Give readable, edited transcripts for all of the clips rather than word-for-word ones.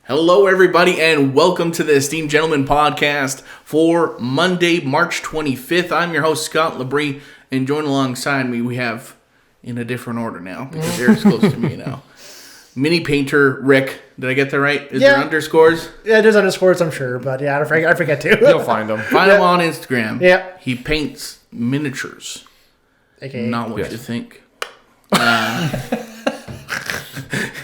Hello, everybody, and welcome to the Esteemed Gentlemen podcast for Monday, March 25th. I'm your host, Scott Labrie, and joined alongside me, we have, in a different order now, because Eric's close to me now, Mini Painter Rick. Did I get that right? Is there underscores? Yeah, there's underscores, I'm sure, but yeah, I forget too. You'll find them. Find him on Instagram. Yeah. He paints miniatures. Okay. Not what you think.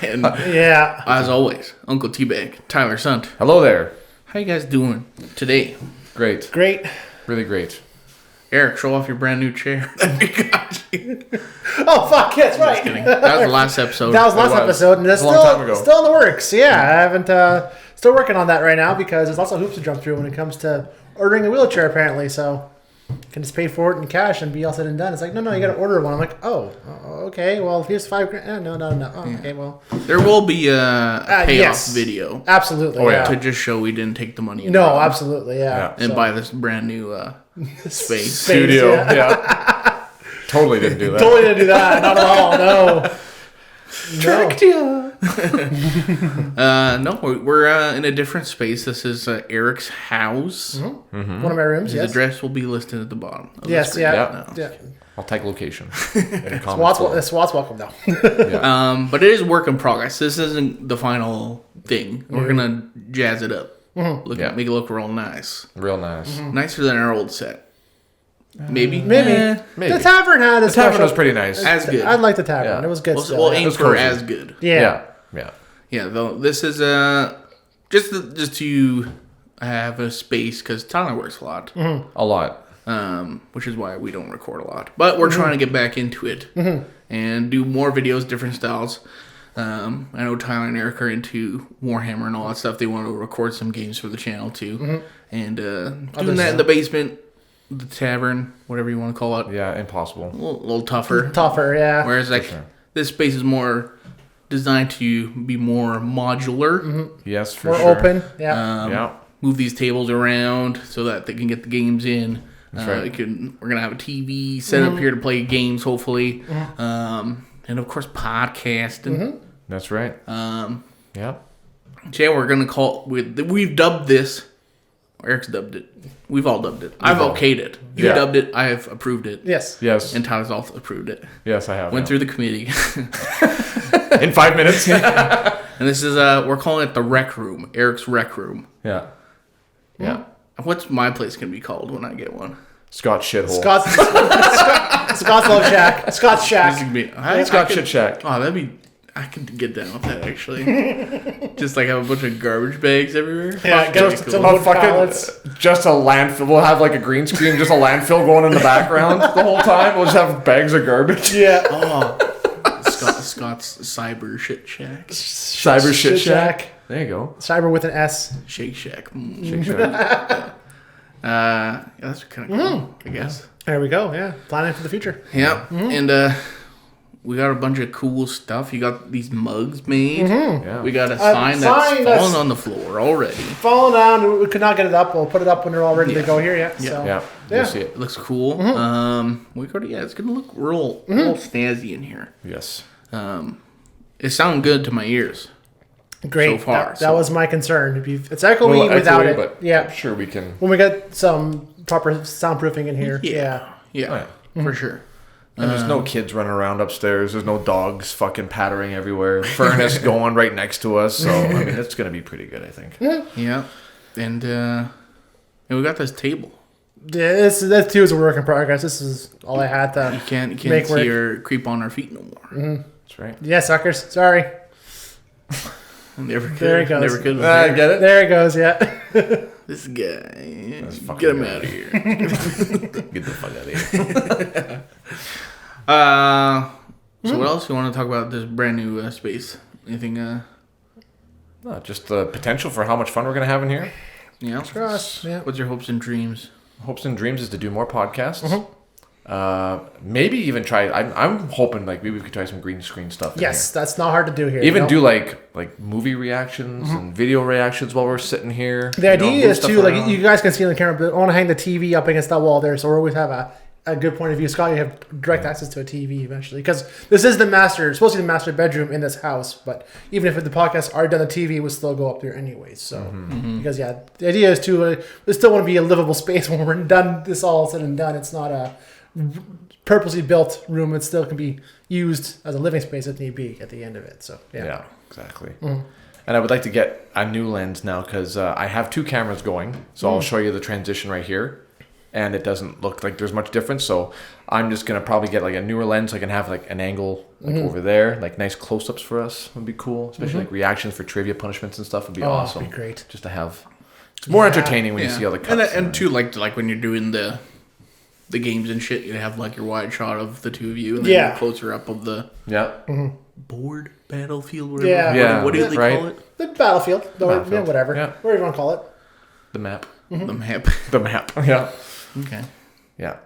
And as always, Uncle T-Bag, Tyler Sunt. Hello there. How you guys doing today? Great. Really great. Eric, show off your brand new chair that we got you. Oh, fuck, yes, right. Just kidding. That was the last episode. That was last episode, and it's a long time ago. Still in the works. Yeah, I haven't, still working on that right now because there's lots of hoops to jump through when it comes to ordering a wheelchair, apparently, so can just pay for it in cash and be all said and done. It's like, no, you got to order one. I'm like, okay, well, here's $5,000. No. Oh, okay, well. There will be a payoff video. Absolutely, To just show we didn't take the money. No, absolutely, yeah. And buy this brand new space. Studio, yeah. Totally didn't do that. Totally didn't do that. Not at all, no. Tricked you. No, we're in a different space. This is Eric's house. Mm-hmm. Mm-hmm. One of my rooms, His address will be listed at the bottom. Yes, yeah. I'll take location. SWAT's welcome, though. But it is work in progress. This isn't the final thing. We're going to jazz it up. Mm-hmm. Make it look real nice. Real nice. Mm-hmm. Nicer than our old set. Maybe. Maybe. The tavern had a tavern was pretty nice. As good. I like the tavern. It was good. We'll aim for as good. Yeah. Though this is just to have a space because Tyler works a lot. Mm-hmm. A lot. Which is why we don't record a lot. But we're trying to get back into it and do more videos, different styles. I know Tyler and Eric are into Warhammer and all that stuff. They want to record some games for the channel too. And doing that in the basement, the tavern, whatever you want to call it. Yeah, impossible. A little tougher. Yeah. Whereas this space is more designed to be more modular. Yes, for more sure. More open. Move these tables around so that they can get the games in. That's right. We're going to have a TV set up here to play games, hopefully. And, of course, podcasting. That's right. So, we're going to call... We've dubbed this... Eric's dubbed it. We've all dubbed it. I've okayed it. You dubbed it. I have approved it. Yes. And Tyler's also approved it. Yes, I have. Went through the committee. In 5 minutes. And this is... we're calling it the Rec Room. Eric's Rec Room. Yeah. What's my place going to be called when I get one? Scott's Shithole. Scott's Love Shack. Scott's Shack. Scott's Shit Shack. Oh, that'd be... I can get down with that, actually. Just have a bunch of garbage bags everywhere. Yeah, just a landfill. We'll have a green screen, just a landfill going in the background the whole time. We'll just have bags of garbage. Yeah. Oh. Scott's Cyber Shit Shack. Cyber Shit Shack. There you go. Cyber with an S. Shake Shack. Shake Shack. That's kind of cool, I guess. There we go. Yeah. Planning for the future. Yeah. And we got a bunch of cool stuff. You got these mugs made. Yeah. We got a sign that's fallen on the floor already. Fallen down. We could not get it up. We'll put it up when they're all ready to go here. Yeah. You'll see it. It looks cool. It's going to look real snazzy in here. Yes. It sounded good to my ears. Great. So far. That was my concern. It's echoey without it. But yeah. I'm sure we can. When we get some proper soundproofing in here. Yeah. For sure. And there's no kids running around upstairs. There's no dogs fucking pattering everywhere. Furnace going right next to us. So, it's going to be pretty good, I think. Yeah. And we got this table. Yeah, that too is a work in progress. This is all I had to You can't make see her creep on our feet no more. That's right. Yeah, suckers. Sorry. Never could. There it goes. Never could. I get it. There it goes, yeah. This guy. Get Get him out of here. Get the fuck out of here. So what else you want to talk about this brand new space? Anything? No, just the potential for how much fun we're going to have in here. Yeah. For us, yeah. What's your hopes and dreams? Hopes and dreams is to do more podcasts. Maybe even try. I'm hoping maybe we could try some green screen stuff. Yes, that's not hard to do here. Even do like movie reactions and video reactions while we're sitting here. The idea is too you guys can see on the camera, but I want to hang the TV up against that wall there, so we always have a a good point of view, Scott, you have direct access to a TV eventually, because this is supposed to be the master bedroom in this house. But even if the podcast are done, the TV would still go up there anyways. So because the idea is to we still want to be a livable space when we're done. This all said and done, it's not a purposely built room. It still can be used as a living space if need be at the end of it. So yeah, exactly. And I would like to get a new lens now because I have 2 cameras going. So I'll show you the transition right here. And it doesn't look like there's much difference. So I'm just going to probably get like a newer lens so I can have like an angle like over there. Like nice close-ups for us would be cool. Especially like reactions for trivia punishments and stuff would be awesome. That'd be great. Just to have... It's more entertaining when you see all the cuts. And too, like when you're doing the games and shit, you have like your wide shot of the 2 of you. And then you're closer up of the board, battlefield, whatever. Yeah. What do they call it? The battlefield. Whatever. Yeah. Whatever you want to call it. The map. The map. The map. Yeah. Okay. Yeah.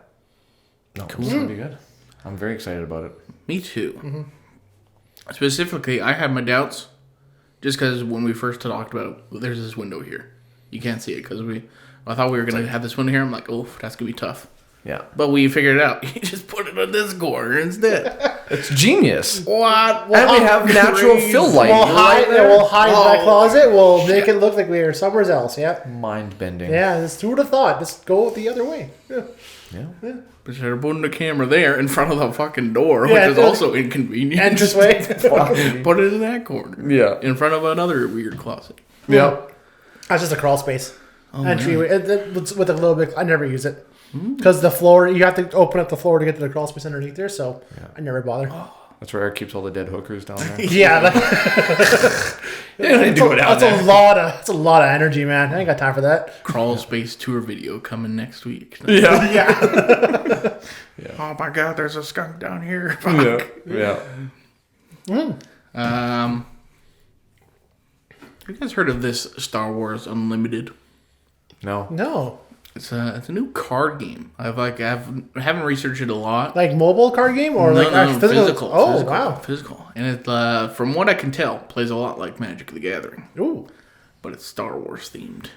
No, cool. It's going to be good. I'm very excited about it. Me too. Specifically, I had my doubts just because when we first talked about it, there's this window here. You can't see it because I thought we were going to have this window here. I'm like, oh, that's going to be tough. Yeah. But we figured it out. You just put it on this corner instead. It's genius. What? And we have natural fill light. We'll hide that closet. We'll make it look like we're somewhere else. Yeah. Mind bending. Yeah, just who would have thought? Just go the other way. Yeah. But you're putting the camera there in front of the fucking door, which is also inconvenient. Entranceway. Put it in that corner. Yeah. In front of another weird closet. Yeah. That's just a crawl space. Entryway. With a little bit. I never use it. Because the floor, you have to open up the floor to get to the crawl space underneath there, so I never bother. That's where Eric keeps all the dead hookers down there. That's a lot of energy, man. I ain't got time for that. Crawl space tour video coming next week. Yeah. Oh my god, there's a skunk down here. Fuck. Yeah. Have you guys heard of this Star Wars Unlimited? No. It's a new card game. I haven't researched it a lot. Like mobile card game or physical? Oh, wow. Physical. And it, from what I can tell, plays a lot like Magic the Gathering. Ooh. But it's Star Wars themed.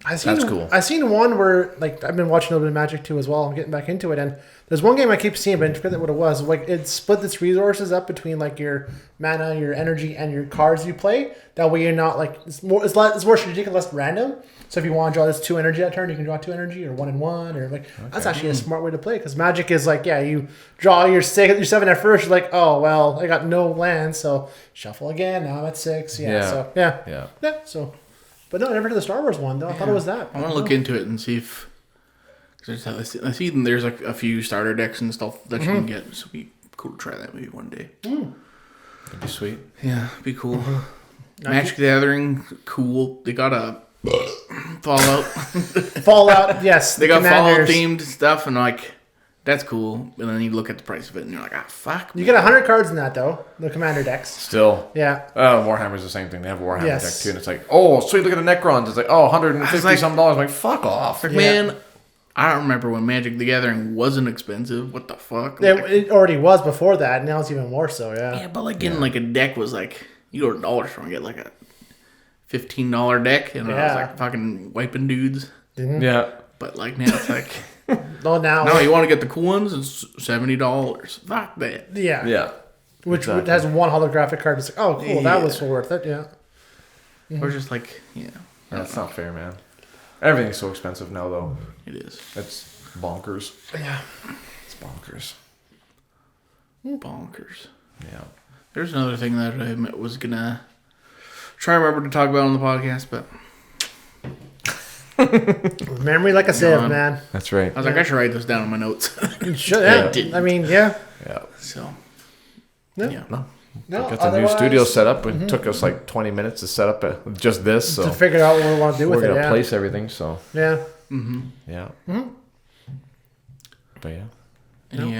That's cool. I've seen one where, like, I've been watching a little bit of Magic too as well. I'm getting back into it, and there's one game I keep seeing, but I forget what it was. Like, it split its resources up between like your mana, your energy, and your cards you play. That way, you're not like it's more strategic and less random. So if you want to draw this 2 energy that turn, you can draw 2 energy or 1 and 1, or like that's actually a smart way to play because Magic is like you draw your 7 at first. You're like, oh well, I got no lands, so shuffle again. Now I'm at 6. Yeah. So. But no, I never heard of the Star Wars one, though. I thought it was that. I want to look into it and see if... Cause I see there's like a few starter decks and stuff that you can get. So it'd be cool to try that maybe one day. That'd be sweet. Yeah, it'd be cool. Magic the Gathering, cool. They got a Fallout. Fallout, yes. They got Fallout-themed stuff, and like... That's cool. And then you look at the price of it, and you're like, fuck. You get 100 cards in that, though. The commander decks. Still. Yeah. Warhammer's the same thing. They have a Warhammer deck, too. And it's like, oh, sweet, look at the Necrons. It's like, oh, $150-some. I'm like, fuck off. Like, man, I don't remember when Magic the Gathering wasn't expensive. What the fuck? It already was before that. Now it's even more so, yeah. Yeah, but like getting like a deck was like, you go to dollar store and get like a $15 deck. And I was like fucking wiping dudes. Mm-hmm. Yeah. But like now it's like... now you want to get the cool ones? It's $70. Fuck that. Yeah. Yeah. Which has one holographic card. It's like, oh, cool. That was worth it. Yeah. Or just like, That's not fair, man. Everything's so expensive now, though. It is. It's bonkers. Yeah. It's bonkers. Bonkers. Yeah. There's another thing that I was going to try and remember to talk about on the podcast, but... Memory like a sieve, man. That's right. I was like, I should write this down in my notes. You should, yeah. I mean, yeah. Yeah. So, yeah. No. We got the new studio set up. It took us like 20 minutes to set up just this. So to figure out what we want to do with it. We're going to place everything, so. Yeah. Mm-hmm. Yeah. Mm-hmm. But yeah. Any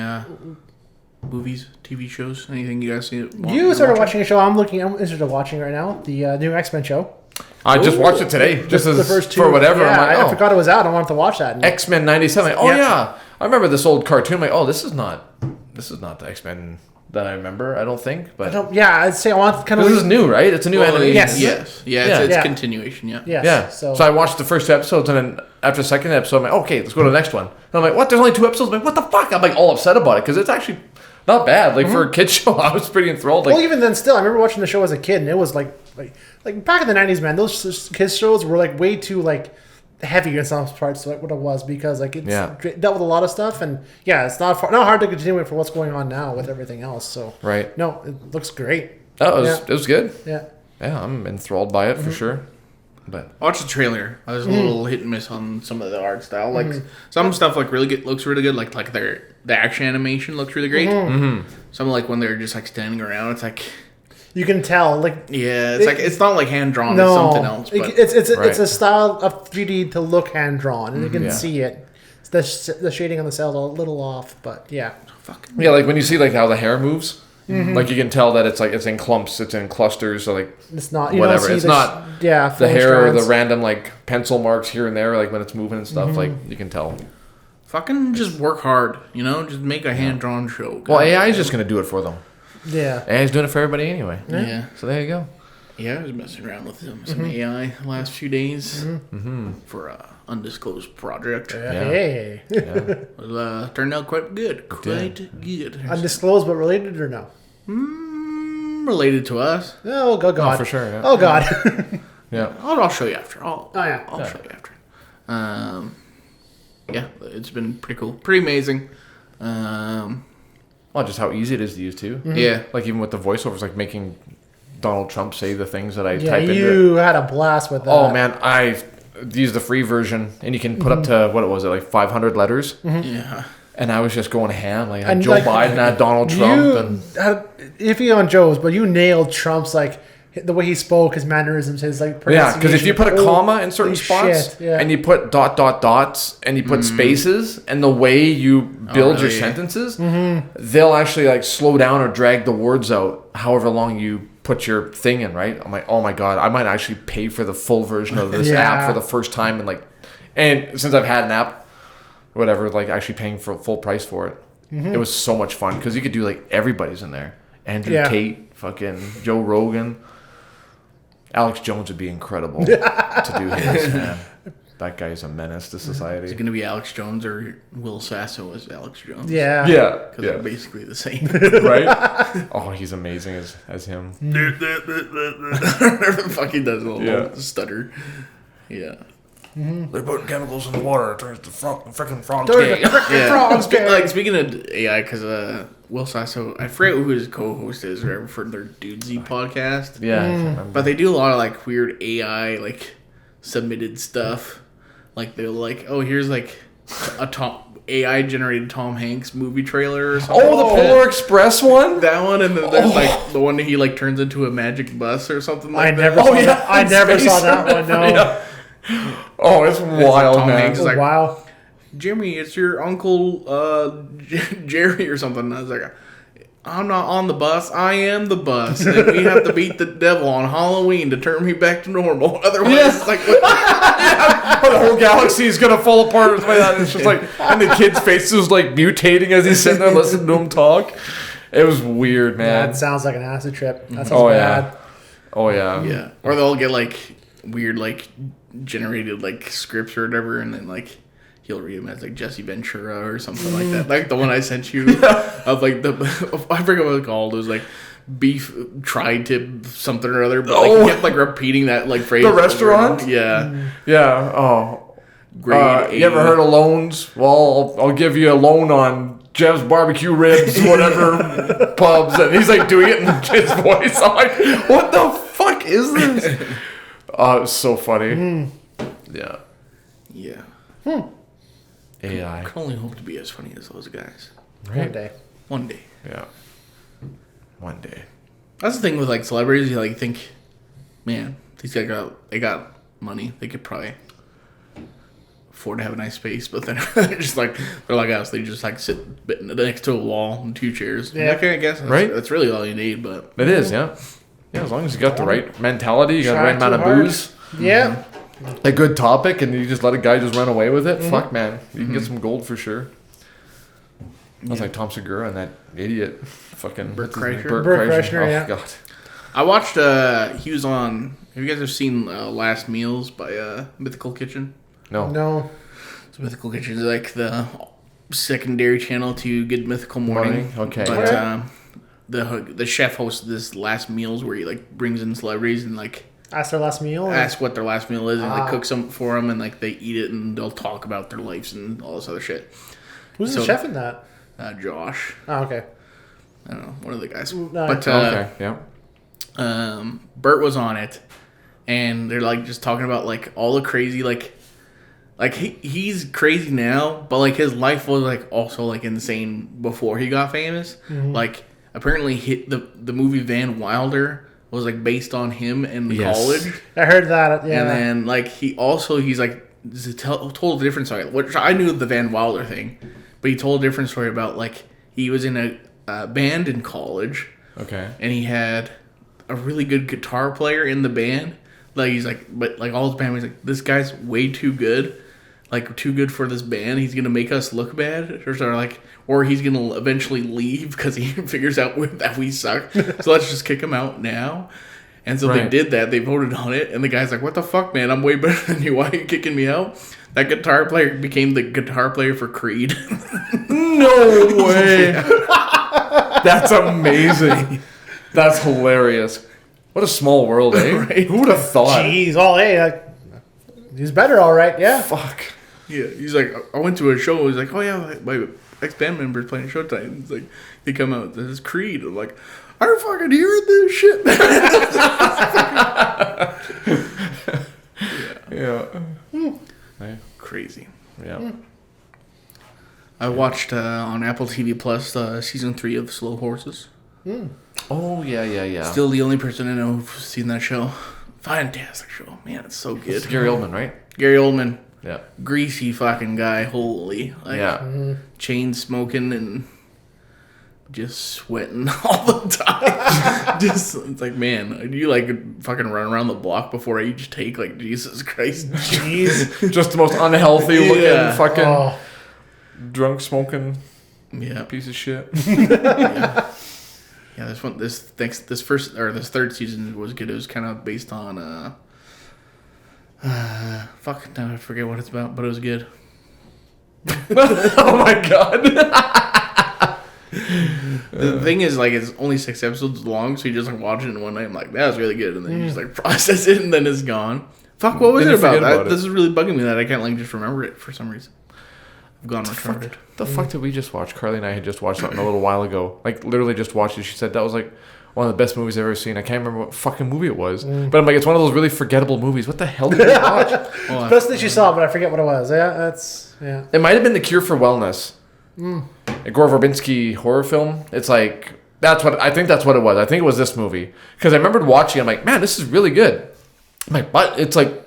movies, TV shows, anything you guys see? You started watching a show I'm interested in watching right now. The new X-Men show. I just watched it today, just the first 2 for whatever. Yeah, I'm like, I forgot it was out. I wanted to watch that. X-Men '97. Like, yeah, I remember this old cartoon. I'm like, oh, this is not the X-Men that I remember. I don't think, but I'd say I want kind of. this is new, right? It's a new animation. Yes. Yeah. It's continuation. Yeah. Yes. Yeah. So I watched the first 2 episodes, and then after the second episode, I'm like, okay, let's go to the next one. And I'm like, what? There's only 2 episodes. I'm like, what the fuck? I'm like all upset about it because it's actually not bad. Like for a kid show, I was pretty enthralled. Like, well, even then, still, I remember watching the show as a kid, and it was like back in the '90s, man. Those kids shows were like way too like heavy in some parts, like what it was, because like it's dealt with a lot of stuff, and it's not hard to continue it for what's going on now with everything else. So no, it looks great. Oh, it was good. Yeah, I'm enthralled by it for sure. But I watched the trailer. I was a little hit and miss on some of the art style. Like some stuff like really good, looks really good. Like the action animation looks really great. Some like when they're just like standing around, it's like you can tell. Like it's not like hand drawn. No, it's something else. But it's a style of 3D to look hand drawn, and you can see it. The shading on the cells are a little off, but like when you see like how the hair moves. Like you can tell that it's in clumps, it's in clusters, so like it's not whatever. It's not the hair strands. or the random like pencil marks here and there, like when it's moving and stuff. Like you can tell. Fucking just work hard, just make a hand drawn show. Well, AI is just gonna do it for them. Yeah, AI is doing it for everybody anyway. Yeah. So there you go. Yeah, I was messing around with some AI the last few days for a undisclosed project. Hey. Well, turned out quite good. Good. Undisclosed, but related or no? Related to us. Oh, God. Oh, for sure. Yeah. Oh, God. Yeah. I'll show you after. I'll show you after. It's been pretty cool. Pretty amazing. Well, just how easy it is to use too. Yeah. Like even with the voiceovers, like making Donald Trump say the things that I type into it. You had a blast with that. Oh, man. I used the free version, and you can put up to, what was it, like 500 letters? Yeah. And I was just going ham. Like, I had Joe Biden, I had Donald Trump. Iffy on Joe's, but you nailed Trump's, like, the way he spoke, his mannerisms, his, like, yeah, because if you put a comma in certain spots, yeah. and you put dots, and you put spaces, and the way you build your sentences, they'll actually, like, slow down or drag the words out however long you put your thing in, right? I'm like, oh my God, I might actually pay for the full version of this app for the first time. And since I've had an app, whatever, like actually paying for full price for it. It was so much fun because you could do like everybody's in there. Andrew Tate, fucking Joe Rogan. Alex Jones would be incredible to do his, man. That guy's a menace to society. Is it going to be Alex Jones or Will Sasso as Alex Jones? Yeah. Because they're basically the same. Right? Oh, he's amazing as him. Whatever the fuck he does, a little stutter. Yeah. They're putting chemicals in the water. It turns the freaking frogs gay. Frogs gay. Speaking of AI, because Will Sasso, I forget who his co-host is or whatever for their Dudesy podcast. Yeah. But they do a lot of like weird AI like submitted stuff. Like they're like, oh, here's like a AI generated Tom Hanks movie trailer or something. Oh, the Polar Express one? That one, and then there's like the one that he like turns into a magic bus or something like that. I never saw that one. No. Yeah. Oh, it's wild, Tom man. Hanks is like, wow. Jimmy, it's your uncle Jerry or something. And I was like, I'm not on the bus. I am the bus, and we have to beat the devil on Halloween to turn me back to normal. Otherwise, it's like the whole galaxy is gonna fall apart. It's like that. It's just like, and the kid's face is like mutating as he's sitting there listening to him talk. It was weird, man. That sounds like an acid trip. That sounds bad. Oh yeah. Yeah. Or they'll get like weird like generated like scripts or whatever, and then like he'll read them as like Jesse Ventura or something like that. Like the one I sent you of like I forget what it's called. It was like beef tri-tip something or other, but like he kept like repeating that like phrase. The restaurant? Yeah. Yeah. Oh. Grade you ever heard of loans? Well, I'll give you a loan on Jeff's barbecue ribs, whatever pubs, and he's like doing it in his voice. I'm like, what the fuck is this? Oh, it was so funny. Yeah. Yeah. AI. I can only hope to be as funny as those guys. Right? One day. Yeah. One day. That's the thing with like celebrities. You like think, man, these guys got money. They could probably afford to have a nice space, but then they're just like they're like us. They just like sit next to a wall and 2 chairs. Yeah. Okay, I guess that's really all you need. But It is, yeah. Yeah, as long as you got the right mentality, you got the right amount of booze. Yeah. A good topic, and you just let a guy just run away with it. Fuck, man. You can get some gold for sure. I was like Tom Segura and that idiot fucking Bert Kreischer. Bert Kreischer, Oh yeah. god. I watched. He was on. Have you guys ever seen Last Meals by Mythical Kitchen? No. So Mythical Kitchen is like the secondary channel to Good Mythical Morning. Okay. But the chef hosts this Last Meals where he like brings in celebrities and like Ask their last meal? ask what their last meal is and like cook some for them and like they eat it and they'll talk about their lives and all this other shit. Who's the chef in that? Josh. Oh, okay. I don't know, one of the guys. No. But Okay. Yeah. Bert was on it, and they're like just talking about like all the crazy like he's crazy now, but like his life was like also like insane before he got famous. Like apparently the movie Van Wilder was like based on him in college. I heard that. Yeah. And then like he's like told a different story, which I knew the Van Wilder thing, but he told a different story about like he was in a band in college. Okay. And he had a really good guitar player in the band. Like he's like, but like all his band was like, this guy's way too good, like too good for this band. He's gonna make us look bad, or he's gonna eventually leave because he figures out that we suck. So let's just kick him out now. And so they did that. They voted on it, and the guy's like, "What the fuck, man? I'm way better than you. Why are you kicking me out?" That guitar player became the guitar player for Creed. No way. That's amazing. That's hilarious. What a small world, eh? Right. Who would have thought? Jeez, he's better, all right. Yeah. Fuck. Yeah, he's like, I went to a show. He's like, oh yeah, my ex-band member's playing Showtime. He's like, they come out, this is Creed. I'm like, I fucking heard this shit. Yeah. Crazy. Yeah. I watched on Apple TV Plus season 3 of Slow Horses. Oh, yeah. Still the only person I know who's seen that show. Fantastic show. Man, it's so good. It's Gary Oldman, right? Gary Oldman. Yeah. Greasy fucking guy. Holy. Like, Yeah. chain smoking and just sweating all the time. It's like, man, do you like fucking run around the block before each take? Like, Jesus Christ. Jeez. Just the most unhealthy looking fucking drunk smoking piece of shit. Yeah, this third season was good. It was kind of based on fuck, now I forget what it's about, but it was good. Oh my god. The thing is, like, it's only 6 episodes long, so you just like watch it in one night. I'm like, that was really good, and then you just like process it, and then it's gone. Fuck, what was Then it you forget about? about it. This is really bugging me that I can't like just remember it for some reason. I've gone retarded. The fuck did we just watch? Carly and I had just watched something a little while ago. Like, literally just watched it. She said that was like one of the best movies I've ever seen. I can't remember what fucking movie it was. But I'm like, it's one of those really forgettable movies. What the hell did we watch? Best thing she saw, but I forget what it was. Yeah. It might have been The Cure for Wellness. A Gore Verbinski horror film. It's like, I think that's what it was. I think it was this movie. Because I remembered watching it. I'm like, man, this is really good. I'm like, but it's like,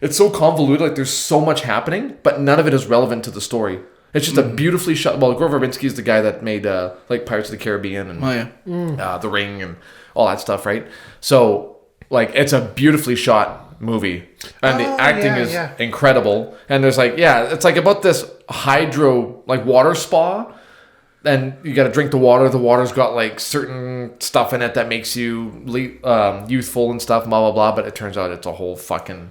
it's so convoluted. Like, there's so much happening, but none of it is relevant to the story. It's just a beautifully shot. Well, Gore Verbinski is the guy that made like Pirates of the Caribbean and The Ring and all that stuff, right? So, like, it's a beautifully shot movie, and the acting is incredible. And there's like, it's like about this hydro like water spa, and you got to drink the water. The water's got like certain stuff in it that makes you youthful and stuff, blah blah blah. But it turns out it's a whole fucking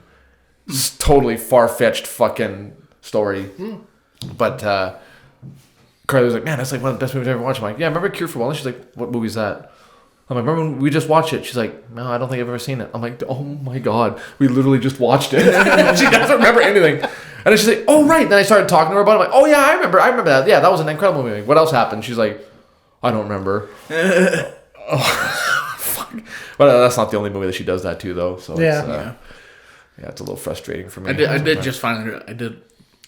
totally far-fetched fucking story. But Carly was like, man, that's like one of the best movies I've ever watched. I'm like, yeah, remember Cure for Wellness? She's like, what movie is that? I'm like, remember when we just watched it? She's like, no, I don't think I've ever seen it. I'm like, oh my god, we literally just watched it. She doesn't remember anything. And then she's like, oh right. Then I started talking to her about it. I'm like, oh yeah, I remember that. Yeah, that was an incredible movie. What else happened? She's like, I don't remember. Oh, fuck. But that's not the only movie that she does that to, though. So it's a little frustrating for me. I did just find it. I did.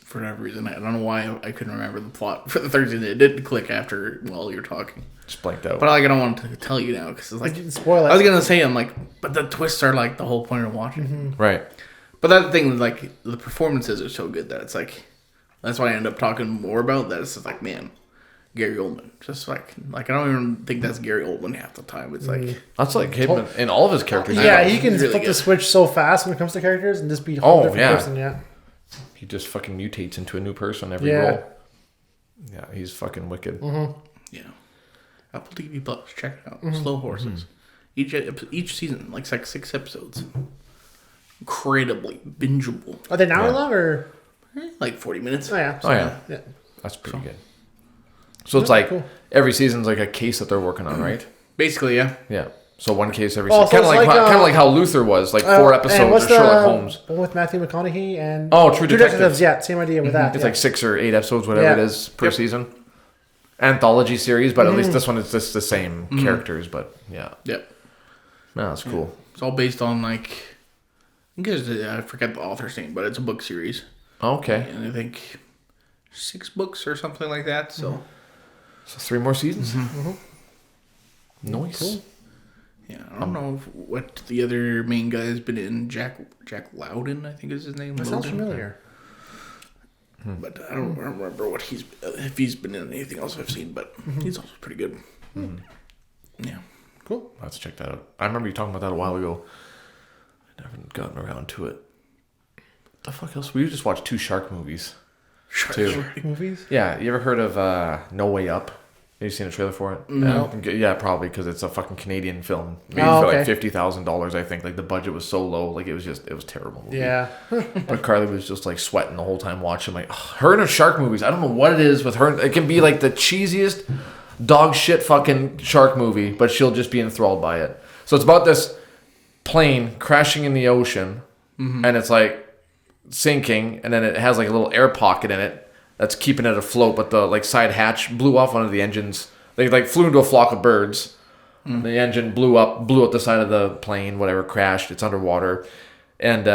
For whatever reason, I don't know why I couldn't remember the plot for the third season. It did click after while you're talking. Just blanked out. But like, I don't want to tell you now because it's like spoil it. I was gonna say, I'm like, but the twists are like the whole point of watching. Right. But that thing, like, the performances are so good that it's like, that's why I end up talking more about that. It's just like, man, Gary Oldman, just like I don't even think that's Gary Oldman half the time. It's like that's like him in all of his characters. Yeah, he can flip the switch so fast when it comes to characters and just be a whole different person. Yeah. He just fucking mutates into a new person every role. Yeah, he's fucking wicked. Yeah. Apple TV Plus. Check it out. Slow Horses. Each season, like 6 episodes. Incredibly bingeable. Are they an hour long or? Like 40 minutes. Oh yeah. Oh yeah. That's pretty good. So it's like every season's like a case that they're working on, right? Basically, yeah. Yeah. So one case every Oh, season. so Kind of like how Luther was, like 4 and episodes what's of Sherlock Holmes. One with Matthew McConaughey and True Detectives. Yeah, same idea with that. It's like 6 or 8 episodes, whatever it is per season. Anthology series, but at least this one is just the same characters. But yeah. Yep. No, that's cool. It's all based on like, I forget the author's name, but it's a book series. Okay. And I think 6 books or something like that. So 3 more seasons. Nice. Cool. Yeah, I don't know what the other main guy has been in. Jack Loudon, I think is his name. That sounds familiar. But I don't remember if he's been in anything else I've seen. But he's also pretty good. Yeah. Cool. Let's check that out. I remember you talking about that a while ago. I haven't gotten around to it. What the fuck else? We just watched 2 shark movies. Shark movies? Yeah, you ever heard of No Way Up? Have you seen a trailer for it? No. Yeah, probably because it's a fucking Canadian film. Made for like $50,000, I think. Like the budget was so low, like it was terrible. Movie. Yeah. But Carly was just like sweating the whole time watching. Like her and her shark movies. I don't know what it is with her. It can be like the cheesiest dog shit fucking shark movie, but she'll just be enthralled by it. So it's about this plane crashing in the ocean, and it's like sinking, and then it has like a little air pocket in it that's keeping it afloat, but the like side hatch blew off one of the engines. They like flew into a flock of birds. The engine blew out the side of the plane, whatever, crashed. It's underwater. And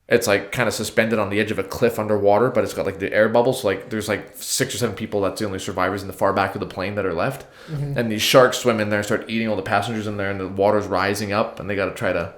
it's like kind of suspended on the edge of a cliff underwater, but it's got like the air bubbles. So like there's like 6 or 7 people that's the only survivors in the far back of the plane that are left. And these sharks swim in there and start eating all the passengers in there, and the water's rising up, and they got to try to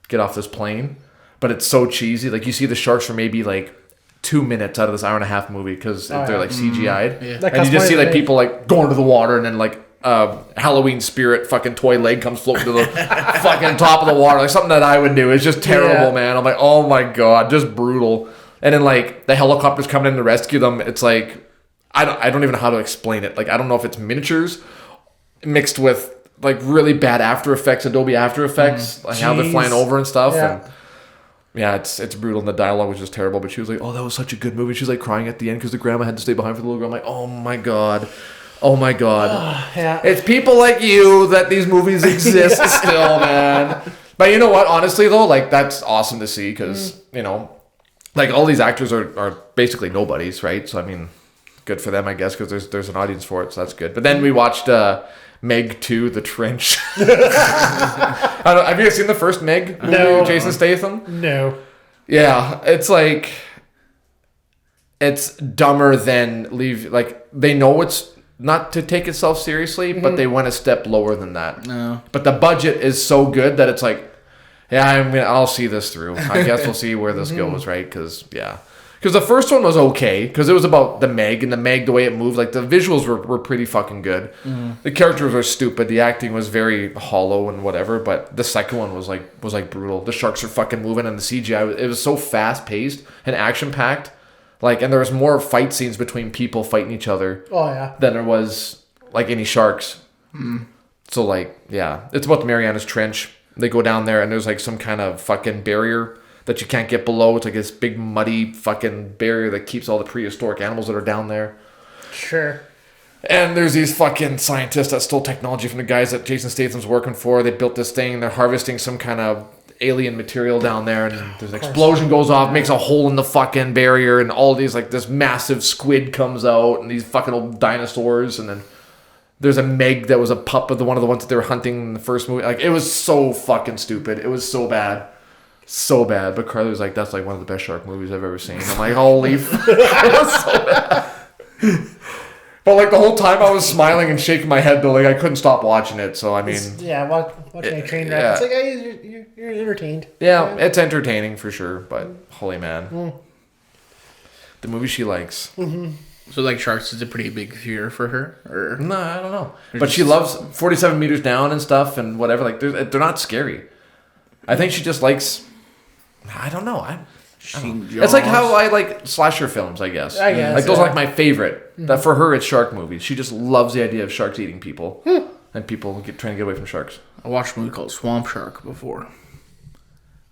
get off this plane. But it's so cheesy. Like you see the sharks for maybe like 2 minutes out of this hour-and-a-half movie because they're like CGI'd. And you just see like people like going to the water, and then like Halloween spirit fucking toy leg comes floating to the fucking top of the water. Like something that I would do. It's just terrible, man. I'm like, oh my God, just brutal. And then like the helicopters coming in to rescue them. It's like, I don't even know how to explain it. Like, I don't know if it's miniatures mixed with like really bad After Effects, Adobe After Effects, like how they're flying over and stuff. Yeah. And yeah, it's brutal, and the dialogue was just terrible. But she was like, "Oh, that was such a good movie." She's like crying at the end because the grandma had to stay behind for the little girl. I'm like, "Oh my God, oh my God!" Yeah. It's people like you that these movies exist still, man. But you know what? Honestly, though, like that's awesome to see because you know, like all these actors are basically nobodies, right? So I mean, good for them, I guess, because there's an audience for it, so that's good. But then we watched Meg 2, The Trench. I don't know, have you guys seen the first Meg movie with Jason Statham? No. Yeah, it's like it's dumber than leave. Like they know it's not to take itself seriously, but they went a step lower than that. No. But the budget is so good that it's like, yeah, I'll see this through. I guess we'll see where this goes, right? Because the first one was okay because it was about the Meg, and the Meg, the way it moved, like the visuals were pretty fucking good. The characters were stupid. The acting was very hollow and whatever. But the second one was like brutal. The sharks are fucking moving, and the CGI it was so fast paced and action packed. Like, and there was more fight scenes between people fighting each other. Oh yeah. Than there was like any sharks. So like, yeah, it's about the Marianas Trench. They go down there, and there's like some kind of fucking barrier that you can't get below. It's like this big muddy fucking barrier that keeps all the prehistoric animals that are down there. Sure. And there's these fucking scientists that stole technology from the guys that Jason Statham's working for. They built this thing. They're harvesting some kind of alien material down there, and there's an explosion goes off, makes a hole in the fucking barrier, and all these like this massive squid comes out, and these fucking old dinosaurs, and then there's a Meg that was a pup of one of the ones that they were hunting in the first movie. Like, it was so fucking stupid. It was so bad. So bad. But Carly was like, that's like one of the best shark movies I've ever seen. I'm like, holy it was so bad. But like the whole time I was smiling and shaking my head though. Like I couldn't stop watching it. So I mean, watching a train wreck. It's like, hey, you're entertained. Yeah, it's entertaining for sure. But holy man. The movie she likes. So like sharks is a pretty big fear for her, or no, I don't know. But she loves 47 meters down and stuff and whatever. Like they're not scary. I think she just likes. I don't know. It's like how I like slasher films, I guess. I guess, like those yeah. are like my favorite. That for her, it's shark movies. She just loves the idea of sharks eating people, and people trying to get away from sharks. I watched a movie called Swamp Shark before.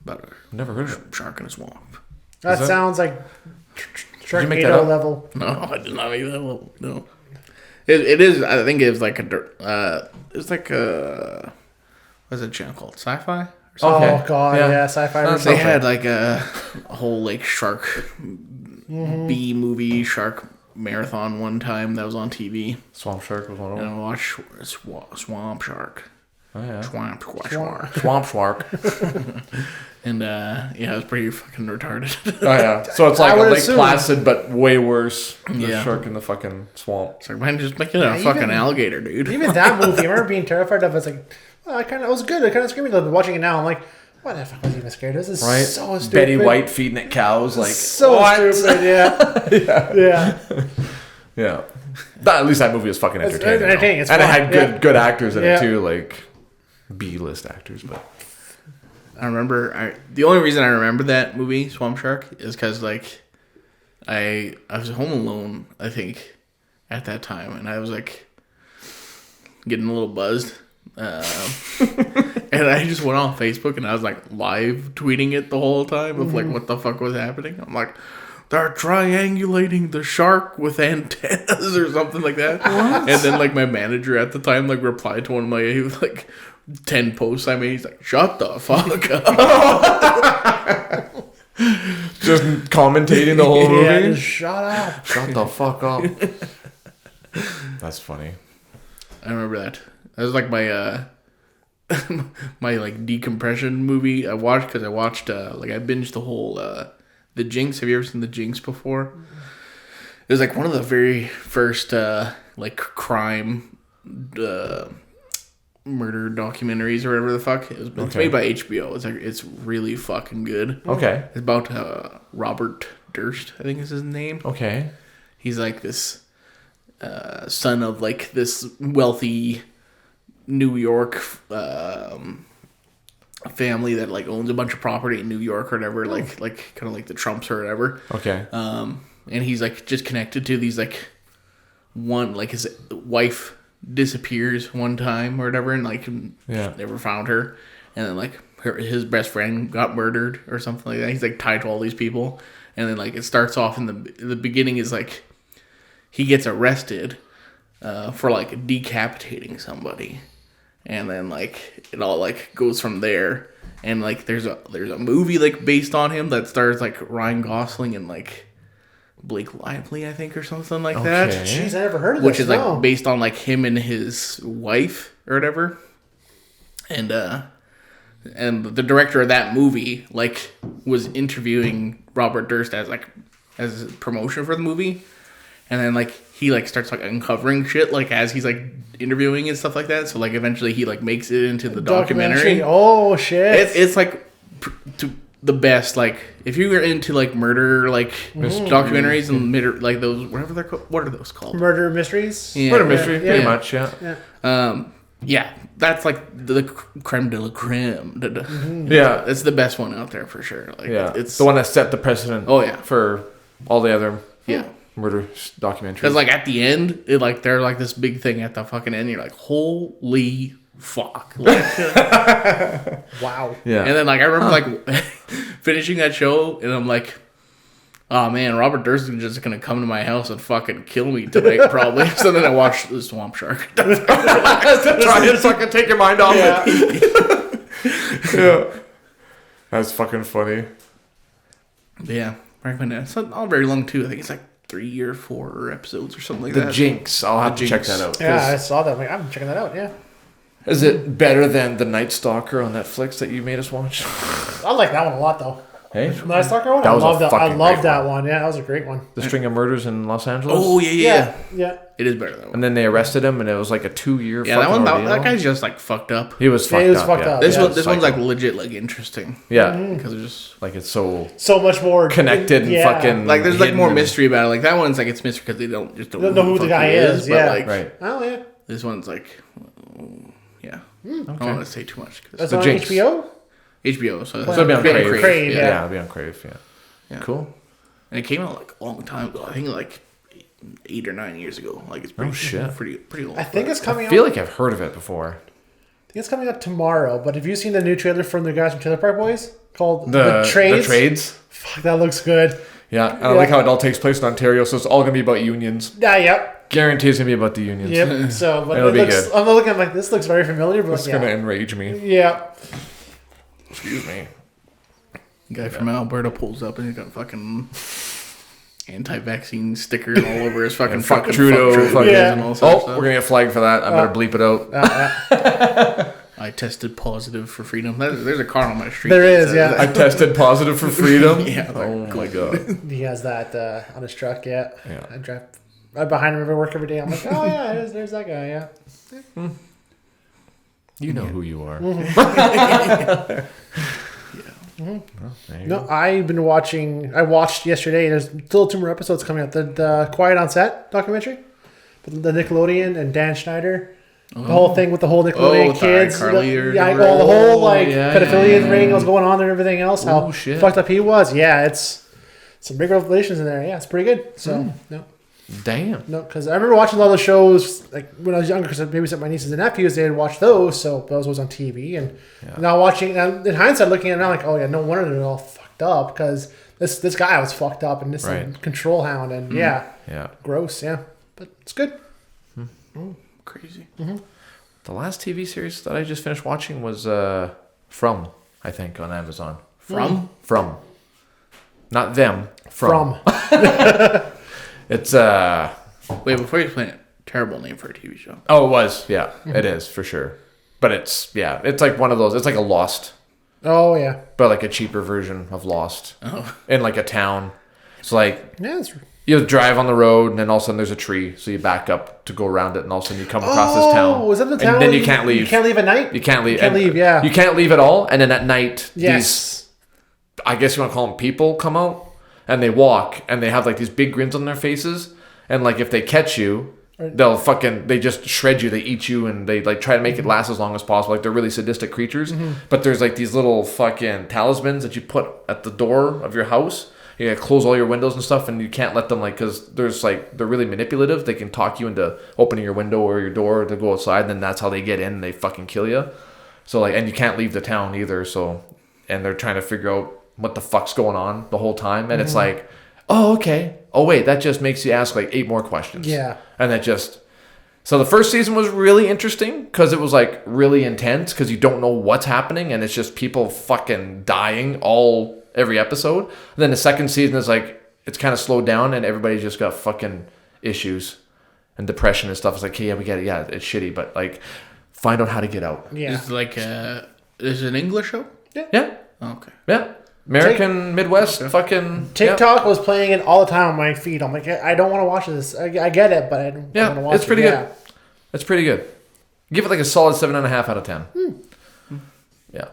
About Never heard of a shark in a swamp. That that- sounds like you make that Sharknado up? level. No, I did not make that level. No. It is. I think it was like it's like a. What's that channel called? Sci-fi. Or something? Okay. Oh god, Yeah. yeah, sci-fi. That's They Okay. had like a whole like shark B movie shark marathon one time that was on TV. Swamp Shark was one of And them. I watched Swamp Shark. Oh yeah. Swamp Shark. Swamp Shark. And yeah, it was pretty fucking retarded. Oh yeah. So it's like I a would Lake assume. Placid, but way worse. The Yeah. shark in the fucking swamp. It's like, man, just make it a Yeah, fucking even- alligator, dude. Even that movie, I remember being terrified of it. It's like, well, it was good. It kind of scared me a little bit. Watching it now, I'm like, why the fuck was I even scared? This is Right. so stupid. Betty White feeding it cows. Like So what? stupid. Yeah. Yeah. Yeah. At least that movie was fucking It's entertaining. entertaining, though. it's and it fun, had yeah. good actors in Yeah. it too, like B-list actors. But I remember the only reason I remember that movie Swamp Shark is because like I was home alone, I think, at that time, and I was like getting a little buzzed, and I just went on Facebook and I was like live tweeting it the whole time of like what the fuck was happening. I'm like, they're triangulating the shark with antennas or something like that. And then like my manager at the time like replied to one of my like 10 posts I made. He's like, shut the fuck up. just commentating the whole movie. Yeah, just shut up. Shut the fuck up. That's funny. I remember that. That was like my my like decompression movie I watched because I watched like I binged the whole The Jinx. Have you ever seen The Jinx before? It was like one of the very first like crime murder documentaries or whatever the fuck. It's Okay. made by HBO. It's like it's really fucking good. Okay. It's about Robert Durst, I think is his name. Okay. He's like this son of like this wealthy New York family that like owns a bunch of property in New York or whatever, like kind of like the Trumps or whatever. Okay. And he's like just connected to these like one like his wife disappears one time or whatever, and like Yeah. never found her, and then like his best friend got murdered or something like that. He's like tied to all these people, and then like it starts off in the beginning is like he gets arrested for like decapitating somebody, and then like it all like goes from there, and like there's a movie like based on him that stars like Ryan Gosling and like Blake Lively, I think, or something like that. Okay. Jeez, I never heard of Which this. is like no. based on like him and his wife or whatever, and the director of that movie like was interviewing Robert Durst as a promotion for the movie, and then like he like starts like uncovering shit like as he's like interviewing and stuff like that. So like eventually he like makes it into the documentary. Oh shit! It's like to the best. Like if you were into like murder like documentaries and like those whatever they're called, what are those called? Murder mysteries. Yeah. Murder mystery, yeah. pretty much, yeah. Yeah, that's like the creme de la creme. Yeah. It's the best one out there for sure. Like Yeah. it's the one that set the precedent Oh, yeah. for all the other yeah. murder documentaries. Because like at the end, it like they're like this big thing at the fucking end. You're like, holy fuck! Like, Wow. yeah. and then like I remember like finishing that show, and I'm like, oh man, Robert Durst is just gonna come to my house and fucking kill me tonight, probably. So then I watched the Swamp Shark. Try to fucking take your mind off Yeah. it. Yeah. That's fucking funny. Yeah, recommend that. It's not all very long too. I think it's like 3 or 4 episodes or something like The that. Jinx. I'll have The to check Jinx. that out. Yeah, I 'cause saw that. I'm like, I'm checking that out. Yeah, Is it better than The Night Stalker on Netflix that you made us watch? I like that one a lot though. Hey? The Night Stalker one. That I was a love that. I fucking love great that one. Yeah, that was a great one. The String of Murders in Los Angeles? Oh yeah. Yeah. It is better than that one. And then they arrested him, and it was like a 2-year Yeah, that fucking one. ordeal. That guy's just like fucked up. He was Yeah, fucked he was up. fucked yeah. up, This yeah. one. This one's like Psycho. legit like interesting Yeah. because it's just Like it's so So much more connected and yeah. fucking like there's like hidden more and- mystery about it. Like that one's like it's mystery because they don't Don't know who the guy he is, But yeah. like Right. Oh yeah. this one's like, yeah. I don't want to say too much because That's The on Jinx. HBO. HBO. So So it'll be on Crave. Crave, Yeah. yeah. It'll be on Crave, yeah. Yeah. Cool. And it came out like a long time ago. I think like 8 or 9 years ago. Like it's pretty shit. pretty old. I think it's coming I out. feel like I've heard of it before. I think it's coming out tomorrow. But have you seen the new trailer from the guys from Trailer Park Boys called The Trades? The Trades. Fuck, that looks good. Yeah, and I like how it all takes place in Ontario, so it's all going to be about unions. Yeah, yep. Guarantee it's going to be about the unions. Yep. So, but It'll be looks, good. I'm looking at like, this looks very familiar, but It's going to enrage me. Yeah. Excuse me. Guy from Alberta pulls up and he's got fucking anti-vaccine stickers all over his fucking Fuck Trudeau. Fuck Yeah. and all sorts of Oh, stuff. we're going to get flagged for that. I better bleep it out. I tested positive for freedom. There's a car on my street. There that is, says yeah. that. I tested positive for freedom. Yeah. Oh my god. He has that on his truck, yeah. Yeah. I drive right behind him every work every day. I'm like, oh yeah, there's that guy, yeah. You know who you are. Well, there you No, go. I watched yesterday, there's still 2 more episodes coming out. The Quiet on Set documentary. The Nickelodeon and Dan Schneider. The whole thing with the whole Nickelodeon with the kids. iCarly or yeah, whatever. the whole like yeah, pedophilia yeah. ring was going on and everything else. How shit. fucked up he was. Yeah, it's some big revelations in there. Yeah, it's pretty good. So, Damn. No, because I remember watching a lot of those like when I was younger. Because maybe some of my nieces and nephews they had watched those, so those was on TV. And now watching, in hindsight, looking at it now, like, oh yeah, no wonder they're all fucked up because this guy was fucked up and this Right. control hound and yeah, gross, yeah, but it's good. Crazy. The last TV series that I just finished watching was From, I think, on Amazon. From. Not them. From. It's Wait, before you explain it, terrible name for a TV show. Oh, it was. Yeah, it is for sure. But it's like one of those. It's like a Lost, Oh yeah, but like a cheaper version of Lost in like a town. It's like yeah. It's, you drive on the road, and then all of a sudden there's a tree, so you back up to go around it, and all of a sudden you come across this town. Oh, was that the town? And then where you can't leave. You can't leave at night. You can't leave. You can't leave. Yeah. You can't leave at all. And then at night, Yes. I guess you want to call them people, come out and they walk and they have like these big grins on their faces. And like if they catch you, they just shred you, they eat you, and they like try to make it last as long as possible. Like they're really sadistic creatures. But there's like these little fucking talismans that you put at the door of your house. You gotta close all your windows and stuff, and you can't let them like, because there's like, they're really manipulative. They can talk you into opening your window or your door to go outside, and then that's how they get in and they fucking kill you. So like, and you can't leave the town either. So, and they're trying to figure out what the fuck's going on the whole time. And it's like, oh, okay. Oh, wait, that just makes you ask like 8 more questions. Yeah. And that just, so the first season was really interesting because it was like really intense because you don't know what's happening and it's just people fucking dying every episode. And then the second season is like, it's kind of slowed down and everybody's just got fucking issues and depression and stuff. It's like, hey, yeah, we get it. Yeah, it's shitty, but like, find out how to get out. Yeah. It's like is it an English show? Yeah. Oh, okay. Yeah. American Midwest fucking TikTok was playing it all the time on my feed. I'm like, I don't want to watch this. I get it, but I don't want to watch it. It's pretty good. It's pretty good. Give it like a solid 7.5 out of 10. Yeah.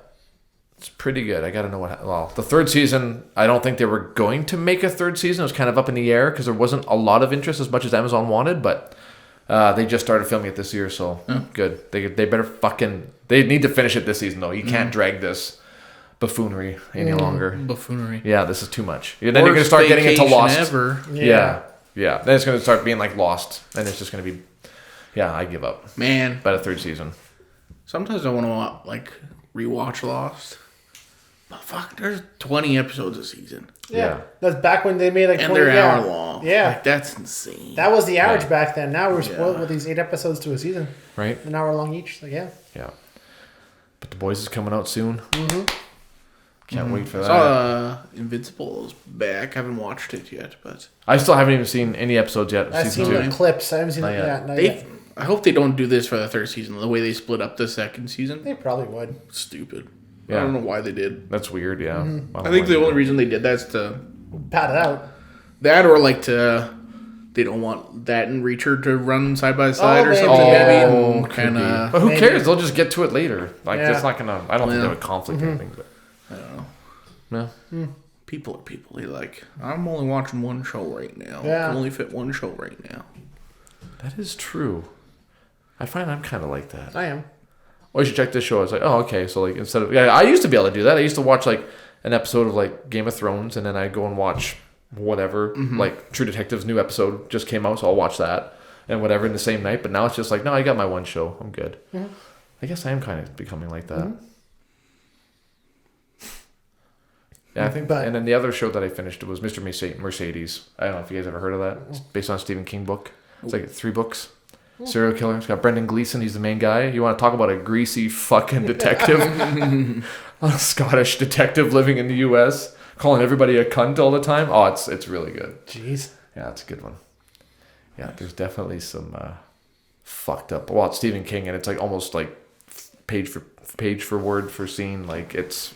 It's pretty good. I got to know the third season, I don't think they were going to make a third season. It was kind of up in the air because there wasn't a lot of interest as much as Amazon wanted, but they just started filming it this year, so good. They better they need to finish it this season though. You can't drag this buffoonery any longer. Buffoonery. Yeah, this is too much. Then you're going to start getting into Lost. Ever. Yeah. Then it's going to start being like Lost, and it's just going to be. Yeah, I give up. Man, By the third season. sometimes I want to like rewatch Lost. But fuck, there's 20 episodes a season, Yeah. That's back when they made like and 20, they're yeah. hour long. Yeah. like, that's insane. That was the average back then. Now we're spoiled with these 8 episodes to a season. Right? An hour long each. Like, yeah. Yeah. But The Boys is coming out soon. Can't wait for I that. saw Invincible's back. I haven't watched it yet, but I still haven't even seen any episodes yet of I've season seen 2. the clips. I haven't seen Not it yet. yet. Not yet. I hope they don't do this for the third season. The way they split up the second season, They probably would. stupid. Yeah. I don't know why they did. That's weird, yeah. I think the only reason they did that is to Pat it out. that, or like to they don't want that and Reacher to run side by side or maybe. something. Maybe Oh, and kind of. But who Maybe. cares? They'll just get to it later. Like, Yeah. that's not going to... I don't think Yeah. that would conflict anything, but... I don't know. No. People are people. They like. I'm only watching one show right now. Yeah. I can only fit one show right now. That is true. I find I'm kind of like that. I am. Oh, you should check this show. I was like, oh, okay. So, like, instead of... Yeah, I used to be able to do that. I used to watch, like, an episode of like Game of Thrones, and then I go and watch whatever, like True Detective's new episode just came out, so I'll watch that and whatever in the same night. But now it's just like, no, I got my one show, I'm good. I guess I am kind of becoming like that. Yeah, I think. And then the other show that I finished was Mr. Mercedes. I don't know if you guys ever heard of that. It's based on a Stephen King book. It's like 3 books. Serial killer. It's got Brendan Gleeson. He's the main guy. You want to talk about a greasy fucking detective? A Scottish detective living in the U.S. calling everybody a cunt all the time. Oh, it's really good. Jeez. Yeah, it's a good one. Yeah, there's definitely some fucked up. Well, it's Stephen King, and it's like almost like page for word for scene. Like it's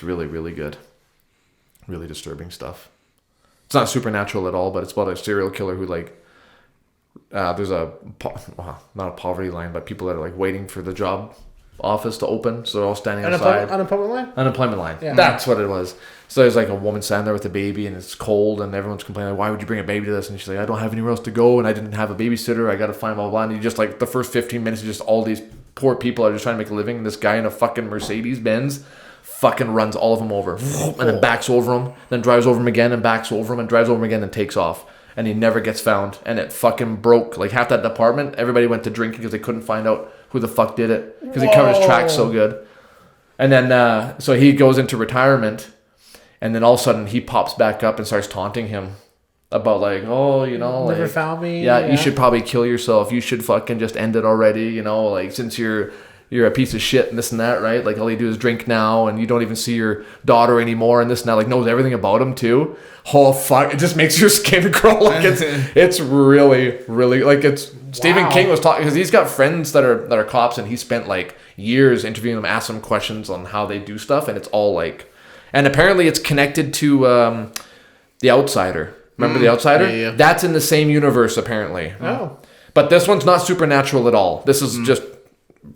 really, really good. Really disturbing stuff. It's not supernatural at all, but it's about a serial killer who like. There's not a poverty line, but people that are like waiting for the job office to open, so they're all standing outside. Unemployment line. Yeah. That's what it was. So there's like a woman standing there with a baby, and it's cold, and everyone's complaining, why would you bring a baby to this? And she's like, I don't have anywhere else to go, and I didn't have a babysitter. I got to find blah, blah, blah. And you just like the first 15 minutes, just all these poor people are just trying to make a living. And this guy in a fucking Mercedes Benz fucking runs all of them over, and then backs over them, then drives over them again, and backs over them, and drives over them again, and takes off. And he never gets found. And it fucking broke. Like half that department, everybody went to drinking because they couldn't find out who the fuck did it. Because he covered his tracks so good. And then, so he goes into retirement. And then all of a sudden, he pops back up and starts taunting him about like, oh, you know. Never like, found me. Yeah, you should probably kill yourself. You should fucking just end it already. You know, like since you're a piece of shit and this and that, right? Like all you do is drink now and you don't even see your daughter anymore and this and that, like knows everything about him too. Oh fuck, it just makes your skin crawl. Like it's really, really like it's Stephen King was talking because he's got friends that are cops and he spent like years interviewing them, asking them questions on how they do stuff, and it's all like, and apparently it's connected to The Outsider. Remember The Outsider? Yeah. That's in the same universe apparently. Oh. But this one's not supernatural at all. This is just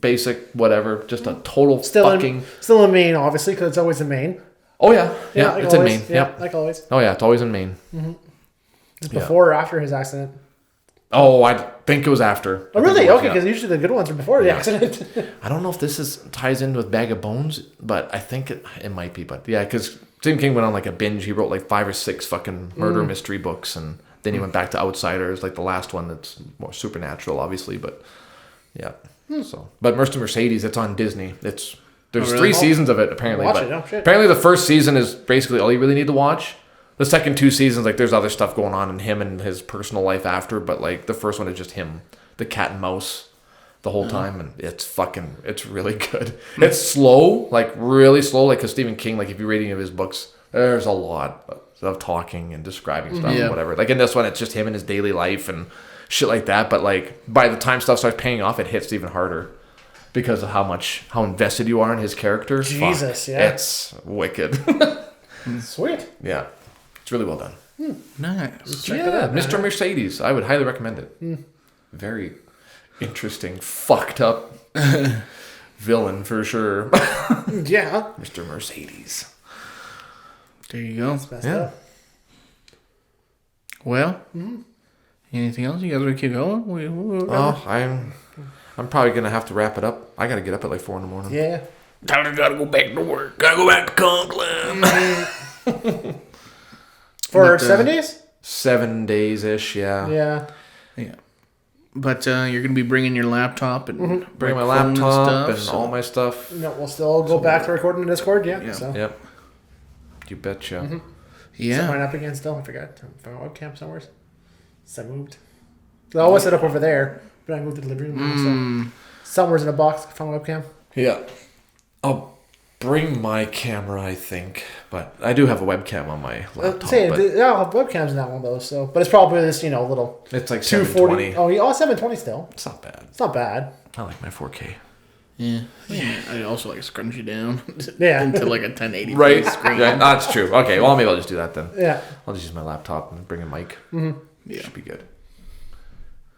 basic whatever, just a total still in Maine, obviously, because it's always in Maine. Oh yeah, like it's always. in Maine. Yeah, Yep. like always. Oh yeah, it's always in Maine. Before or after his accident? Oh, I think it was after. Oh really? Okay, because usually the good ones are before the accident. I don't know if this ties in with Bag of Bones, but I think it might be. But yeah, because Stephen King went on like a binge. He wrote like 5 or 6 fucking murder mystery books, and then he went back to Outsiders, like the last one that's more supernatural, obviously. But yeah. So, but Mr. Mercedes, it's on Disney. There's 3 seasons of it apparently. Watch but it. Oh, shit. Apparently, the first season is basically all you really need to watch. The second 2 seasons, like there's other stuff going on in him and his personal life after. But like the first one is just him, the cat and mouse, the whole time, and it's really good. It's slow, like really slow, like because Stephen King, like if you're reading his books, there's a lot of talking and describing stuff and whatever. Like in this one, it's just him and his daily life and shit like that, but like by the time stuff starts paying off, it hits even harder because of how invested you are in his character. Jesus, Fuck. yeah, it's wicked. Sweet. Yeah, it's really well done. Nice. Check it out, man. Mr. Mercedes, I would highly recommend it. Very interesting, fucked up villain for sure. Yeah, Mr. Mercedes. There you go. Yeah. Up. Well, anything else? You guys want to keep going? I'm probably gonna have to wrap it up. I gotta get up at like 4 a.m. Yeah. Tyler gotta go back to work. Gotta go back to Conklin. For 7 days? 7 days ish, yeah. Yeah. Yeah. But you're gonna be bringing your laptop and Bring my microphone laptop and so- all my stuff. No, we'll still go back to recording in Discord. Yeah. So. Yep. You betcha. Set Yeah. mine up again still. I forgot. Found a webcam somewhere. So I moved. I always set up over there, but I moved to the living room. So somewhere's in a box. Found a webcam. Yeah. I'll bring my camera, I think, but I do have a webcam on my laptop. I'll have webcams in that one though. So, but it's probably this, little. It's like 240. 720. Oh, yeah, 720 still. It's not bad. It's not bad. I like my 4K. Yeah. I also like scrunch it down Yeah. into like a 1080 Right. screen. Yeah, that's true. Okay, well maybe I'll just do that then. Yeah. I'll just use my laptop and bring a mic. Yeah. Should be good.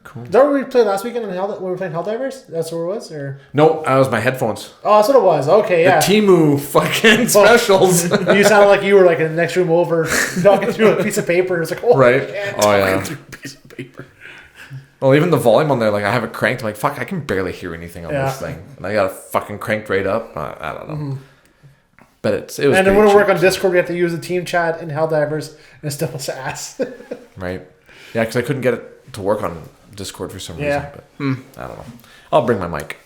Cool. Is that what we played last weekend when we were playing Helldivers? That's where it was? Or No, that was my headphones. Oh, that's what it was. Okay, yeah. The Temu fucking specials. You sounded like you were like in the next room over, knocking through a piece of paper. It was like, oh, Right. man. Oh yeah. Through a piece of paper. Well, even the volume on there, like I have it cranked. I'm like, fuck, I can barely hear anything on Yeah. this thing, and I got it fucking cranked right up. I don't know. But it was. And then pretty when we cheap, work on Discord, we have to use the team chat in Helldivers, and it still was ass. right? Yeah, because I couldn't get it to work on Discord for some Yeah. reason. But I don't know. I'll bring my mic.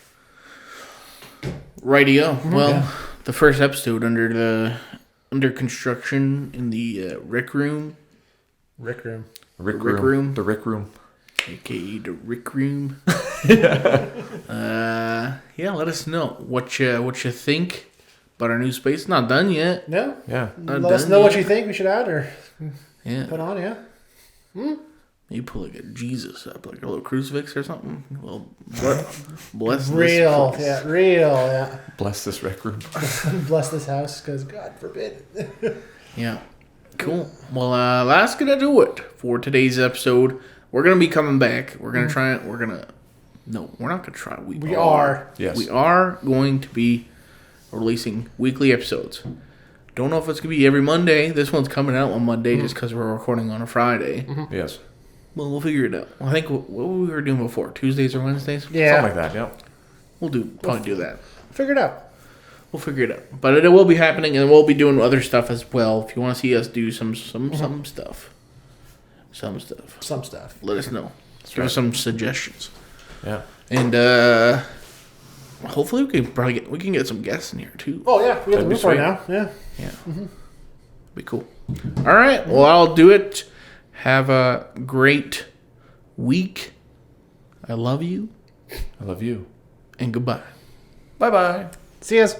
Rightio. Well, the first episode under construction in the Rec Room, Rick Room. Rick Rick room. Room. The Rick Room. aka the Rick Room. Yeah, let us know what you think about our new space. Not done yet. No? Yeah. Not Let us done know what yet. you think we should add or Yeah. put on, yeah? You put like a Jesus up, like a little crucifix or something. Well, bless Real, this yeah, real, yeah. Bless this Rick Room. Bless this house, because God forbid. Yeah. Cool. Well, that's gonna do it for today's episode. We're gonna be coming back. We're gonna try it. No, we're not gonna try. We are. Yes. We are going to be releasing weekly episodes. Don't know if it's gonna be every Monday. This one's coming out on Monday just because we're recording on a Friday. Yes. Well, we'll figure it out. I think what we were doing before, Tuesdays or Wednesdays. Yeah. Something like that, yeah. We'll probably do that. Figure it out. We'll figure it out. But it will be happening, and we'll be doing other stuff as well. If you want to see us do some stuff, some stuff, let us know. Give us some suggestions, Yeah. and hopefully we can get some guests in here too. Oh, yeah, we have the That'd be roof right sweet. now. Yeah. Yeah, be cool. All right, well I'll do it. Have a great week. I love you, I love you. and goodbye. Bye-bye. See yous.